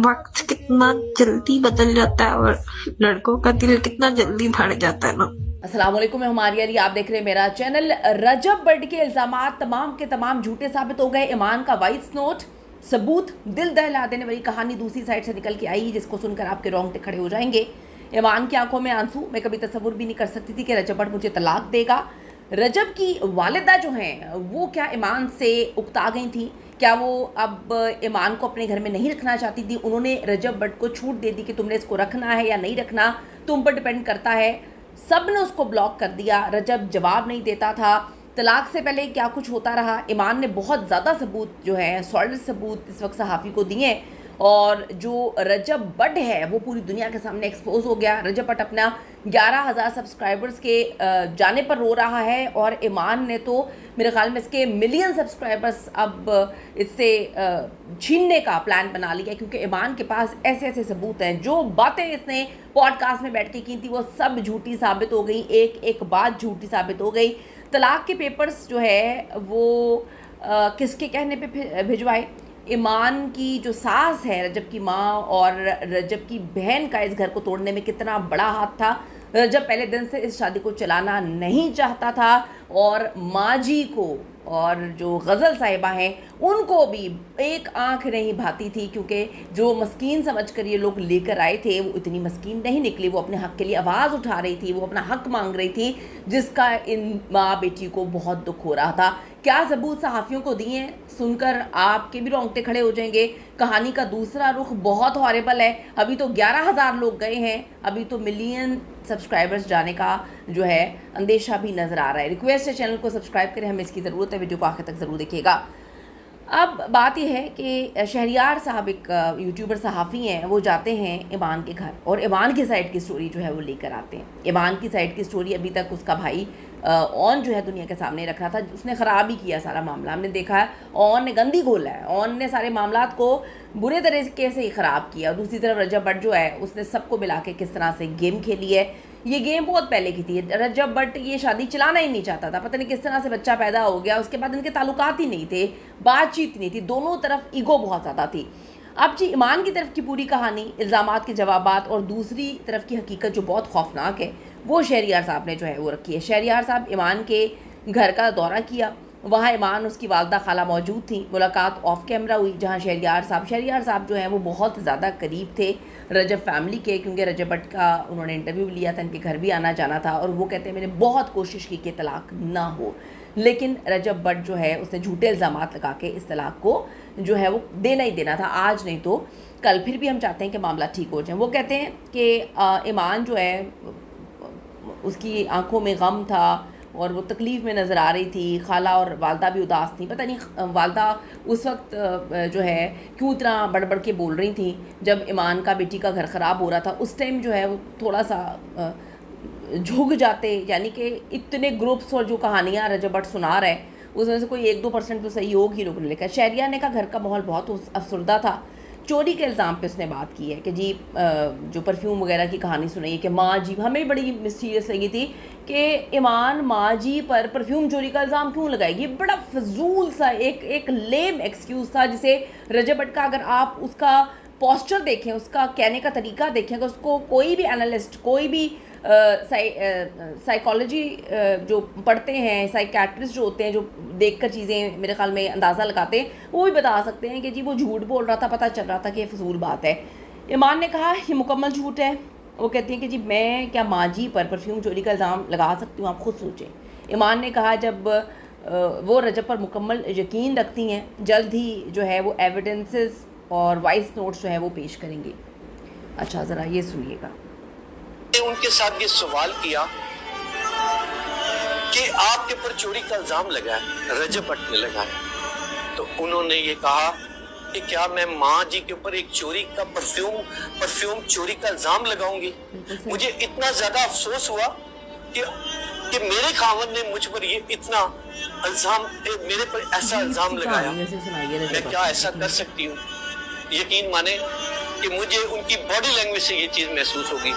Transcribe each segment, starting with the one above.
वक्त कितना जल्दी बदल जाता है और लड़कों का दिल कितना जल्दी भर जाता है ना। अस्सलाम वालेकुम, मैं हमारी यारी, आप देख रहे हैं मेरा चैनल। रजब बट के इल्जामात तमाम के तमाम झूठे साबित हो गए। ईमान का वॉइस नोट सबूत, दिल दहला देने वाली कहानी दूसरी साइड से निकल के आई, जिसको सुनकर आपके रोंगटे खड़े हो जाएंगे। ईमान की आंखों में आंसू। मैं कभी तसव्वुर भी नहीं कर सकती थी कि रजब बट मुझे तलाक देगा। रजब की वालिदा जो हैं वो क्या ईमान से उकता गई थी? क्या वो अब ईमान को अपने घर में नहीं रखना चाहती थी? उन्होंने रजब बट को छूट दे दी कि तुमने इसको रखना है या नहीं रखना, तुम पर डिपेंड करता है। सब ने उसको ब्लॉक कर दिया। रजब जवाब नहीं देता था। तलाक से पहले क्या कुछ होता रहा। ईमान ने बहुत ज़्यादा सबूत जो है, सॉलिड सबूत इस वक्त सहाफ़ी को दिए और जो रजब बट है वो पूरी दुनिया के सामने एक्सपोज हो गया। रजब बट अपना 11,000 सब्सक्राइबर्स के जाने पर रो रहा है और ईमान ने तो मेरे ख्याल में इसके मिलियन सब्सक्राइबर्स अब इससे छीनने का प्लान बना लिया, क्योंकि ईमान के पास ऐसे ऐसे सबूत हैं। जो बातें इसने पॉडकास्ट में बैठ के की थी वो सब झूठी साबित हो गई, एक एक बात झूठी साबित हो गई। तलाक के पेपर्स जो है वो किसके कहने पे भिजवाए? ईमान की जो सास है, रजब की माँ और रजब की बहन का इस घर को तोड़ने में कितना बड़ा हाथ था। रजब पहले दिन से इस शादी को चलाना नहीं चाहता था और माँ जी को और जो गज़ल साहिबा हैं उनको भी एक आंख नहीं भाती थी, क्योंकि जो मस्कीन समझकर ये लोग लेकर आए थे वो इतनी मस्कीन नहीं निकली। वो अपने हक़ के लिए आवाज़ उठा रही थी, वो अपना हक़ मांग रही थी, जिसका इन माँ बेटी को बहुत दुख हो रहा था। क्या सबूत सहाफ़ियों को दिए, सुनकर आपके भी रोंगटे खड़े हो जाएंगे। कहानी का दूसरा रुख बहुत हॉरेबल है। अभी तो 11,000 लोग गए हैं, अभी तो मिलियन सब्सक्राइबर्स जाने का जो है अंदेशा भी नज़र आ रहा है। रिक्वेस्ट है चैनल को सब्सक्राइब करें, हमें इसकी ज़रूरत है। वीडियो को आखिर तक ज़रूर देखिएगा। अब बात यह है कि शहरियार साहब एक यूट्यूबर सहाफ़ी हैं, वो जाते हैं ईमान के घर और ईमान की साइड की स्टोरी जो है वो लेकर आते हैं। ईमान की साइड की स्टोरी अभी तक उसका भाई ऑन जो है दुनिया के सामने रखा था, उसने ख़राब ही किया सारा मामला। हमने देखा है ऑन ने गंदी घोला है, ऑन ने सारे मामलात को बुरे तरीके से ही ख़राब किया। और दूसरी तरफ रजब बट जो है उसने सबको मिला के किस तरह से गेम खेली है। ये गेम बहुत पहले की थी। रजब बट ये शादी चलाना ही नहीं चाहता था, पता नहीं किस तरह से बच्चा पैदा हो गया। उसके बाद इनके ताल्लुकात ही नहीं थे, बातचीत नहीं थी, दोनों तरफ ईगो बहुत ज़्यादा थी। अब जी ईमान की तरफ की पूरी कहानी, इल्ज़ामात के जवाबात और दूसरी तरफ की हकीकत जो बहुत खौफनाक है वो शहरियार साहब ने जो है वो रखी है। शहरियार साहब ईमान के घर का दौरा किया, वहाँ ईमान उसकी वालदा खाला मौजूद थी। मुलाकात ऑफ कैमरा हुई, जहाँ शहरियार साहब जो हैं वो बहुत ज़्यादा करीब थे रजब फैमिली के, क्योंकि रजब बट का उन्होंने इंटरव्यू लिया था, इनके घर भी आना जाना था। और वो कहते हैं मैंने बहुत कोशिश की कि तलाक ना हो, लेकिन रजब बट जो है उसने झूठे इल्ज़ामात लगा के इस तलाक को जो है वो देना ही देना था, आज नहीं तो कल। फिर भी हम चाहते हैं कि मामला ठीक हो जाए। वो कहते हैं कि ईमान जो है उसकी आंखों में गम था और वो तकलीफ़ में नज़र आ रही थी। खाला और वालदा भी उदास थी, पता नहीं वालदा उस वक्त जो है क्यों इतना बढ़ के बोल रही थी। जब ईमान का बेटी का घर ख़राब हो रहा था उस टाइम जो है वो थोड़ा सा झुक जाते, यानी कि इतने ग्रुप्स और जो कहानियाँ रजब बट सुना रहे उसमें से कोई 1-2% तो सहयोग ही लोगों ने लिखा। शहरिया ने का घर का माहौल बहुत अफसरदा था। चोरी के इल्ज़ाम पे उसने बात की है कि जी जो परफ्यूम वगैरह की कहानी सुनाई है कि माँ जी, हमें बड़ी मिस्टीरियस लगी थी कि ईमान माँ जी पर परफ्यूम चोरी का इल्ज़ाम क्यों लगाएगी। बड़ा फजूल सा एक लेम एक्सक्यूज़ था, जिसे रजब बट का अगर आप उसका पोस्चर देखें, उसका कहने का तरीका देखें, अगर उसको कोई भी एनालिस्ट, कोई भी साइकोलॉजी जो पढ़ते हैं, साइकेट्रिस्ट जो होते हैं, जो देखकर चीज़ें मेरे ख्याल में अंदाज़ा लगाते हैं, वो भी बता सकते हैं कि जी वो झूठ बोल रहा था, पता चल रहा था कि ये फजूल बात है। ईमान ने कहा ये मुकम्मल झूठ है। वो कहती हैं कि जी मैं क्या माँ जी पर परफ्यूम चोरी का इल्ज़ाम लगा सकती हूँ, आप खुद सोचें। ईमान ने कहा जब वो रजब पर मुकम्मल यकीन रखती हैं, जल्द ही जो है वो एविडेंसेस और वॉइस नोट्स जो है वो पेश करेंगी। अच्छा ज़रा ये सुनिएगा। उनके साथ ये सवाल किया कि आपके ऊपर चोरी का इल्जाम लगा है, रजब बट ने लगाया, तो उन्होंने ये कहा कि क्या मैं माँ जी के ऊपर एक चोरी का परफ्यूम चोरी का इल्जाम लगाऊंगी। मुझे इतना ज्यादा अफसोस हुआ कि मेरे खावंद ने मुझ पर ये इतना इल्जाम, मेरे पर ऐसा इल्जाम लगाया, मैं क्या ऐसा कर सकती हूँ। यकीन माने कि मुझे उनकी बॉडी लैंग्वेज से ये चीज महसूस होगी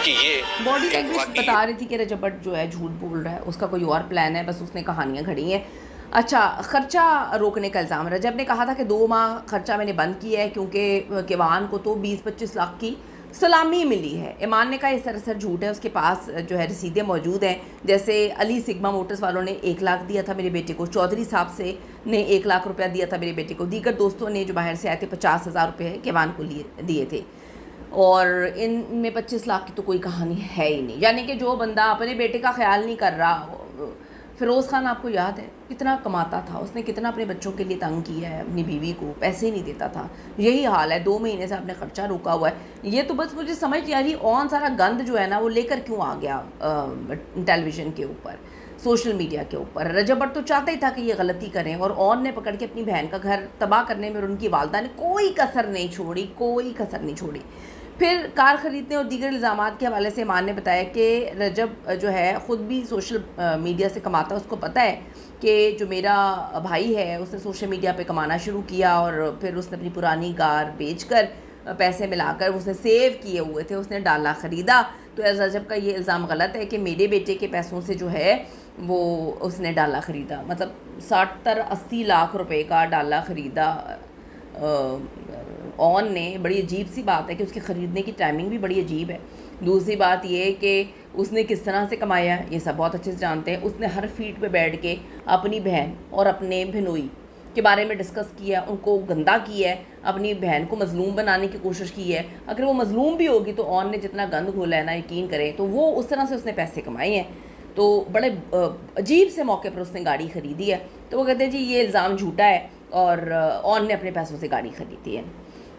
कि ये बॉडी लैंग्वेज बता रही थी कि रजब बट जो है झूठ बोल रहा है, उसका कोई और प्लान है, बस उसने कहानियाँ घड़ी हैं। अच्छा, खर्चा रोकने का इल्ज़ाम। रजब ने कहा था कि 2 माह खर्चा मैंने बंद किया है क्योंकि किवान को तो 20-25 लाख की सलामी मिली है। ईमान ने कहा ये सरासर झूठ है, उसके पास जो है रसीदें मौजूद हैं। जैसे अली सिग्मा मोटर्स वालों ने 1 लाख दिया था मेरे बेटे को, चौधरी साहब से ने 1 लाख रुपया दिया था मेरे बेटे को, दीगर दोस्तों ने जो बाहर से आए थे 50,000 रुपये किवान को दिए थे, और इनमें 25 लाख की तो कोई कहानी है ही नहीं। यानी कि जो बंदा अपने बेटे का ख्याल नहीं कर रहा, फ़िरोज़ खान आपको याद है कितना कमाता था, उसने कितना अपने बच्चों के लिए तंग किया है, अपनी बीवी को पैसे ही नहीं देता था। यही हाल है, 2 महीने से आपने खर्चा रोका हुआ है। ये तो बस मुझे समझ नहीं आ रही ऑन सारा गंद जो है ना वो लेकर क्यों आ गया टेलीविज़न के ऊपर, सोशल मीडिया के ऊपर। रजब भट्ट तो चाहता ही था कि ये गलती करें, और ऑन ने पकड़ के अपनी बहन का घर तबाह करने में और उनकी वालदा ने कोई कसर नहीं छोड़ी, कोई कसर नहीं छोड़ी। फिर कार ख़रीदने और दीगर इल्ज़ामात के हवाले से ईमान ने बताया कि रजब जो है ख़ुद भी सोशल मीडिया से कमाता है, उसको पता है कि जो मेरा भाई है उसने सोशल मीडिया पे कमाना शुरू किया, और फिर उसने अपनी पुरानी कार बेचकर पैसे मिलाकर उसने सेव किए हुए थे, उसने डाला ख़रीदा। तो रजब का ये इल्ज़ाम गलत है कि मेरे बेटे के पैसों से जो है वो उसने डाला ख़रीदा, मतलब 60-80 लाख रुपए का डाला ख़रीदा ऑन ने। बड़ी अजीब सी बात है कि उसके ख़रीदने की टाइमिंग भी बड़ी अजीब है। दूसरी बात ये है कि उसने किस तरह से कमाया, ये सब बहुत अच्छे से जानते हैं। उसने हर फीट पे बैठ के अपनी बहन और अपने बहनोई के बारे में डिस्कस किया, उनको गंदा किया है, अपनी बहन को मज़लूम बनाने की कोशिश की है। अगर वो मज़लूम भी होगी तो ऑन ने जितना गंद घोला है ना, यकीन करें, तो वो उस तरह से उसने पैसे कमाए हैं। तो बड़े अजीब से मौके पर उसने गाड़ी ख़रीदी है। तो वो कहते हैं जी ये इल्ज़ाम झूठा है और ऑन ने अपने पैसों से गाड़ी ख़रीदी है।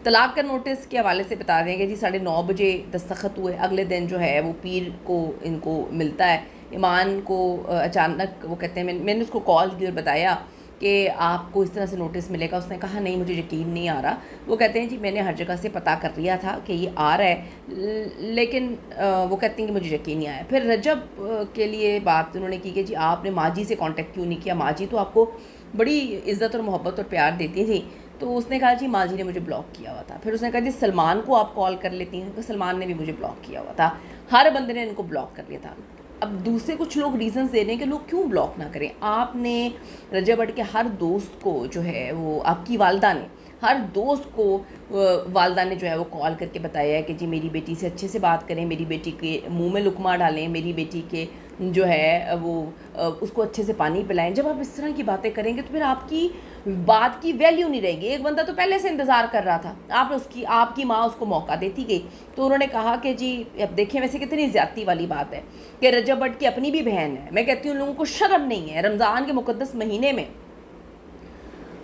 तलाक का नोटिस के हवाले से बता देंगे जी, 9:30 बजे दस्तखत हुए, अगले दिन जो है वो पीर को इनको मिलता है। ईमान को अचानक वो कहते हैं, मैंने उसको कॉल की और बताया कि आपको इस तरह से नोटिस मिलेगा। उसने कहा नहीं मुझे यकीन नहीं आ रहा। वो कहते हैं जी मैंने हर जगह से पता कर लिया था कि ये आ रहा है, लेकिन वो कहते हैं कि मुझे यकीन नहीं आया। फिर रजब के लिए बात उन्होंने की कि जी आपने माजी से कांटेक्ट क्यों नहीं किया, माजी तो आपको बड़ी इज़्ज़त और मोहब्बत और प्यार देती थी। तो उसने कहा जी माजी ने मुझे ब्लॉक किया हुआ था। फिर उसने कहा जी सलमान को आप कॉल कर लेती हैं, तो सलमान ने भी मुझे ब्लॉक किया हुआ था। हर बंदे ने इनको ब्लॉक कर लिया था। अब दूसरे कुछ लोग रीजंस दे रहे हैं कि लोग क्यों ब्लॉक ना करें। आपने रजब भट्ट के हर दोस्त को जो है वो, आपकी वालदा ने हर दोस्त को वालदा ने जो है वो कॉल करके बताया है कि जी मेरी बेटी से अच्छे से बात करें, मेरी बेटी के मुंह में लुकमा डालें, मेरी बेटी के जो है वो उसको अच्छे से पानी पिलाएं। जब आप इस तरह की बातें करेंगे तो फिर आपकी बात की वैल्यू नहीं रहेगी। एक बंदा तो पहले से इंतज़ार कर रहा था, आपकी माँ उसको मौका देती गई। तो उन्होंने कहा कि जी अब देखिए वैसे कितनी ज़्यादती वाली बात है कि रजब भट्ट की अपनी भी बहन है। मैं कहती हूँ लोगों को शर्म नहीं है, रमज़ान के मुक़द्दस महीने में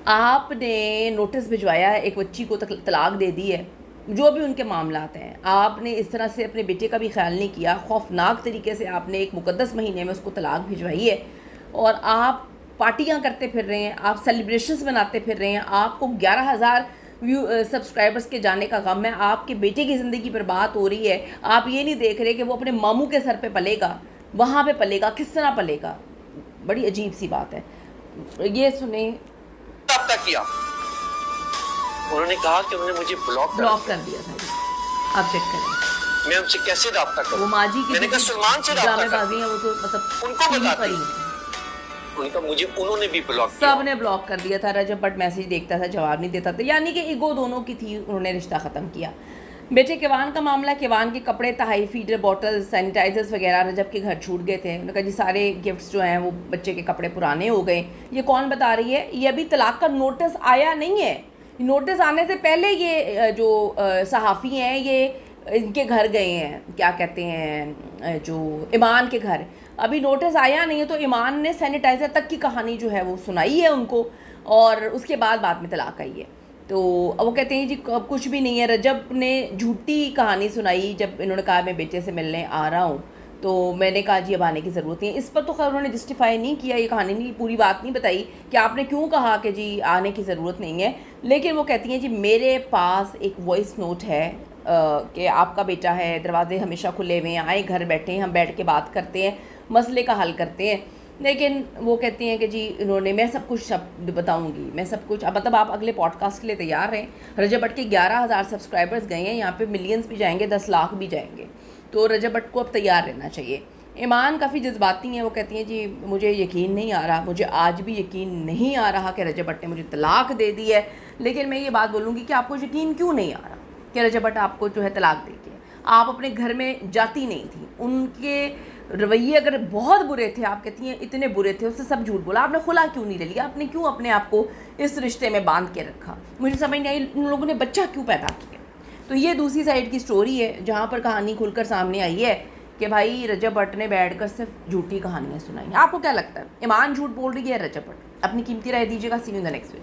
आपने नोटिस भिजवाया है, एक बच्ची को तलाक दे दी है, जो भी उनके मामलात हैं। आपने इस तरह से अपने बेटे का भी ख्याल नहीं किया, खौफनाक तरीके से आपने एक मुक़द्दस महीने में उसको तलाक भिजवाई है, और आप पार्टियां करते फिर रहे हैं, आप सेलिब्रेशंस बनाते फिर रहे हैं। आपको 11,000 सब्सक्राइबर्स के जाने का गम है, आपके बेटे की ज़िंदगी पर बात हो रही है। आप ये नहीं देख रहे कि वो अपने मामू के सर पे पलेगा, वहाँ पे पलेगा, किस तरह पलेगा। बड़ी अजीब सी बात है। ये सुने आपका किया, उन्होंने कहा कि उन्होंने मुझे ब्लॉक कर दिया था। आप चेक करें मैं उनसे कैसे रब्ता करूं। वो माजी की मैंने कहा सलमान से रब्ता ड्रामेबाजी है वो तो मतलब उनको बताती, उनका मुझे उन्होंने भी ब्लॉक किया, सब ने ब्लॉक कर दिया था। रजब भट्ट मैसेज देखता था, जवाब नहीं देता था, यानी कि ईगो दोनों की थी, उन्होंने रिश्ता ख़त्म किया। बेटे किवान का मामला, किवान के कपड़े, तहाई फीडर बॉटल, सैनिटाइजर्स वगैरह रजब के घर छूट गए थे। उन्होंने कहा जी सारे गिफ्ट्स जो हैं वो बच्चे के कपड़े पुराने हो गए। ये कौन बता रही है, ये अभी तलाक का नोटिस आया नहीं है। नोटिस आने से पहले ये जो सहाफ़ी हैं ये इनके घर गए हैं, क्या कहते हैं, जो ईमान के घर। अभी नोटिस आया नहीं है तो ईमान ने सैनिटाइज़र तक की कहानी जो है वो सुनाई है उनको, और उसके बाद में तलाक आई है। तो वो कहते हैं जी अब कुछ भी नहीं है। रजब ने झूठी कहानी सुनाई जब इन्होंने कहा मैं बेटे से मिलने आ रहा हूँ, तो मैंने कहा जी अब आने की ज़रूरत नहीं है। इस पर तो खैर उन्होंने जस्टिफाई नहीं किया, ये कहानी नहीं, पूरी बात नहीं बताई कि आपने क्यों कहा कि जी आने की ज़रूरत नहीं है। लेकिन वो कहती हैं जी मेरे पास एक वॉइस नोट है कि आपका बेटा है, दरवाजे हमेशा खुले हुए हैं, आए घर बैठे हैं, हम बैठ के बात करते हैं, मसले का हल करते हैं। लेकिन वो कहती हैं कि जी इन्होंने, मैं सब कुछ बताऊंगी, मैं सब कुछ। अब मतलब आप अगले पॉडकास्ट के लिए तैयार हैं। रजब भट्ट के 11,000 सब्सक्राइबर्स गए हैं, यहाँ पे मिलियंस भी जाएंगे, 10 लाख भी जाएंगे। तो रजब भट्ट को अब तैयार रहना चाहिए। ईमान काफ़ी जज्बाती हैं। वो कहती हैं जी मुझे यकीन नहीं आ रहा, मुझे आज भी यकीन नहीं आ रहा कि रजब भट्ट ने मुझे तलाक दे दी है। लेकिन मैं ये बात बोलूँगी कि आपको यकीन क्यों नहीं आ रहा कि रजब भट्ट आपको जो है तलाक दे के, आप अपने घर में जाती नहीं थी। उनके रवैये अगर बहुत बुरे थे, आप कहती हैं इतने बुरे थे, उससे सब झूठ बोला, आपने खुला क्यों नहीं ले लिया? आपने क्यों अपने आप को इस रिश्ते में बांध के रखा? मुझे समझ नहीं आई उन लोगों ने बच्चा क्यों पैदा किया। तो ये दूसरी साइड की स्टोरी है जहाँ पर कहानी खुलकर सामने आई है कि भाई रजब भट्ट ने बैठकर सिर्फ झूठी कहानियाँ सुनाई। आपको क्या लगता है, ईमान झूठ बोल रही है रजब भट्ट? अपनी कीमती राय दीजिएगा। See you in the next video.